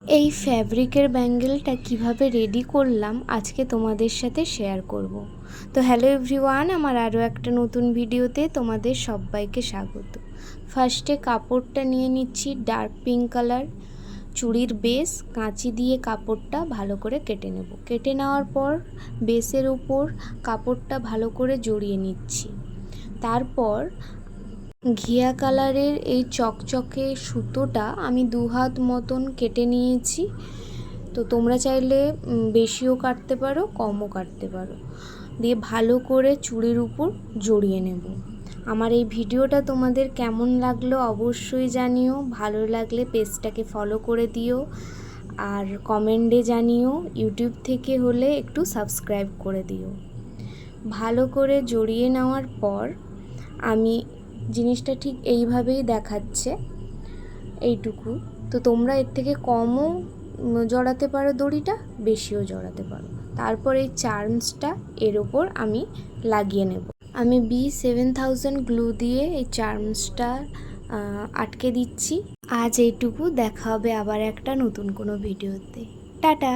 এই ফ্যাব্রিকের ব্যাঙ্গেলটা কিভাবে রেডি করলাম আজকে তোমাদের সাথে শেয়ার করব। তো হ্যালো এভরিওয়ান, আমার আরও একটা নতুন ভিডিওতে তোমাদের সবাইকে স্বাগত। ফার্স্টে কাপড়টা নিয়ে নিচ্ছি ডার্ক পিঙ্ক কালার, চুড়ির বেস কাঁচি দিয়ে কাপড়টা ভালো করে কেটে নেব। কেটে নেওয়ার পর বেসের উপর কাপড়টা ভালো করে জড়িয়ে নিচ্ছি। তারপর ঘিয়া কালারের এই চকচকে সুতোটা আমি 2 হাত মতন কেটে নিয়েছি। তো তোমরা চাইলে বেশিও কাটতে পারো, কমও কাটতে পারো। দিয়ে ভালো করে চুড়ির উপর জড়িয়ে নেব। আমার এই ভিডিওটা তোমাদের কেমন লাগলো অবশ্যই জানিও। ভালো লাগলে পেজটাকে ফলো করে দিও, আর কমেন্টে জানিও। ইউটিউব থেকে হলে একটু সাবস্ক্রাইব করে দিও। ভালো করে জড়িয়ে নেওয়ার পর আমি জিনিসটা ঠিক এইভাবেই দেখাচ্ছে, এইটুকু। তো তোমরা এর থেকে কমও জড়াতে পারো, দড়িটা বেশিও জড়াতে পারো। তারপর এই চার্মসটা এর ওপর আমি লাগিয়ে নেব। আমি B7000 গ্লু দিয়ে এই চার্মসটা আটকে দিচ্ছি। আজ এইটুকু, দেখা হবে আবার একটা নতুন কোনো ভিডিওতে। টাটা।